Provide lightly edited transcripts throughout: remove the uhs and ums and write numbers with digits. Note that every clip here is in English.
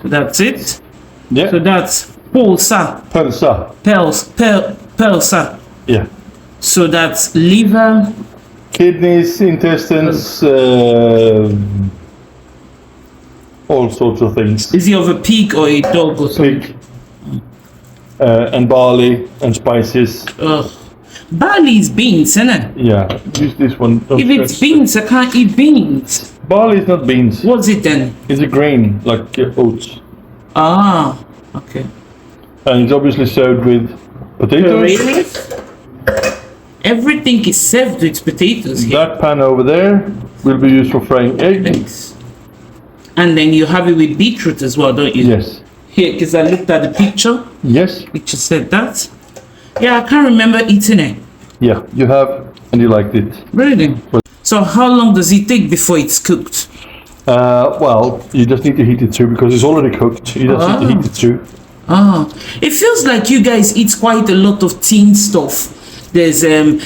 That's it. Yeah. So that's pulsa. Pulsa. Yeah. So that's liver, Kidneys, intestines, all sorts of things. Is he of a pig or a dog or something? Pig, and barley and spices. Ugh. Barley is beans, isn't it? Yeah, use this one. If it's beans, I can't eat beans. Barley is not beans. What's it then? It's a grain, like oats. Ah, okay. And it's obviously served with potatoes. Really? Everything is served with potatoes here. That pan over there will be used for frying eggs. And then you have it with beetroot as well, don't you? Yes. Here, because I looked at the picture. Yes. Picture said that. Yeah, I can't remember eating it. Yeah, you have, and you liked it. Really? So how long does it take before it's cooked? Well, you just need to heat it through because it's already cooked. You just need to heat it through. Ah, it feels like you guys eat quite a lot of tin stuff. There's the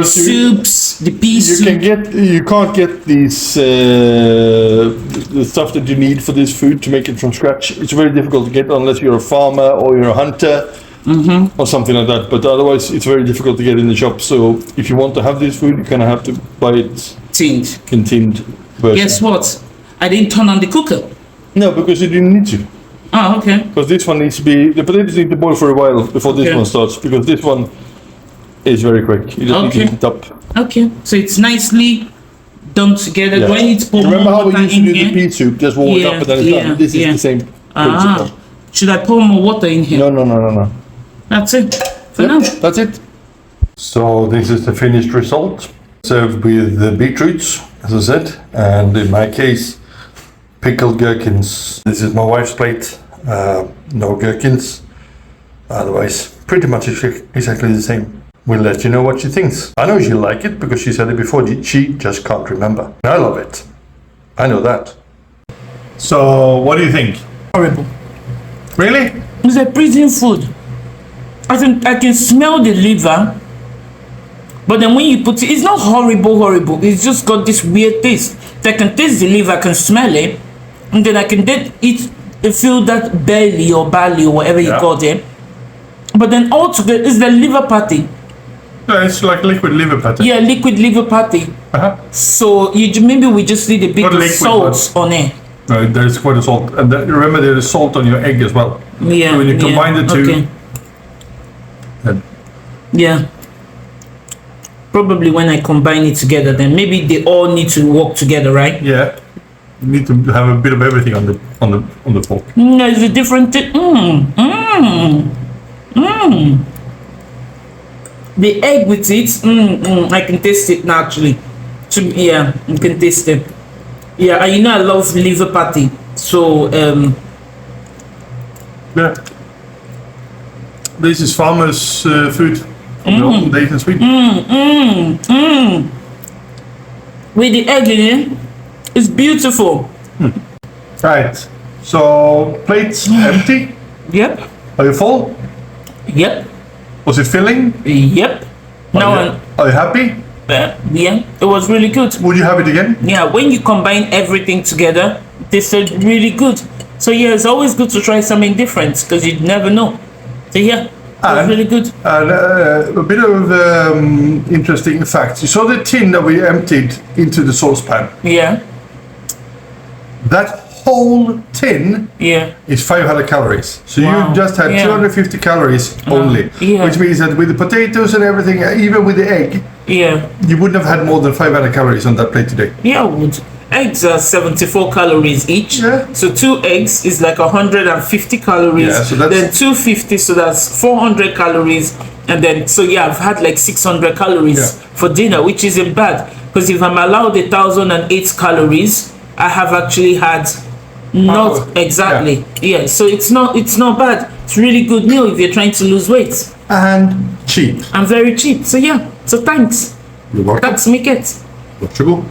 soups, the pea soup. You can't get these the stuff that you need for this food to make it from scratch. It's very difficult to get unless you're a farmer or you're a hunter or something like that. But otherwise, it's very difficult to get in the shop. So if you want to have this food, you kind of have to buy it tinned. In tinned version. Guess what? I didn't turn on the cooker. No, because you didn't need to. Oh, okay. Because this one needs to be, the potatoes need to boil for a while before this one starts. Because this one is very quick. You just need to heat it up. Okay, so it's nicely done together. Yeah. Do I need to put Remember more how we water used to in do here? the pea soup? Just warm it up and then it's done. This is the same principle. Should I pour more water in here? No. That's it for now. That's it. So this is the finished result. Served with the beetroots, as I said, and in my case, pickled gherkins. This is my wife's plate. No gherkins. Otherwise, pretty much exactly the same. We'll let you know what she thinks. I know she'll like it because she said it before. She just can't remember. I love it. I know that. So, what do you think? Horrible. Really? It's a prison food. I can smell the liver, but then when you put it, it's not horrible. It's just got this weird taste. I can taste the liver, I can smell it, and then I can feel that belly or barley or whatever you call it. But then altogether, it's the liver patty. No, it's like liquid liver patty. Yeah, liquid liver patty. So maybe we just need a bit of salt on it. No, there's quite a salt. And remember, there's salt on your egg as well. Yeah. So when you combine the two. Okay. Yeah. Probably when I combine it together, then maybe they all need to work together, right? Yeah. You need to have a bit of everything on the fork. There's a different The egg with it, I can taste it naturally. Yeah, you can taste it. Yeah, and you know I love liver patty. So yeah. This is farmers' food from the olden days in Sweden. With the egg in it, it's beautiful. Right. So plates empty. Yep. Are you full? Yep. Was it filling? Yep. Are you happy? Yeah, it was really good. Would you have it again? Yeah, when you combine everything together, it tasted really good. So yeah, it's always good to try something different because you never know. So yeah, it was really good. And a bit of interesting facts. You saw the tin that we emptied into the saucepan. Yeah. That whole tin is 500 calories. So you just had 250 calories only. Which means that with the potatoes and everything, even with the egg, you wouldn't have had more than 500 calories on that plate today. Yeah, I would. Eggs are 74 calories each. Yeah. So 2 eggs is like 150 calories. Yeah, so that's, then 250, so that's 400 calories. And then, so yeah, I've had like 600 calories for dinner, which isn't bad. Because if I'm allowed 1,008 calories, I have actually had not exactly. Yeah, so it's not bad. It's really good meal if you're trying to lose weight. And cheap. And very cheap. So yeah, so thanks. You're welcome. Thanks, Miket. Varsågod.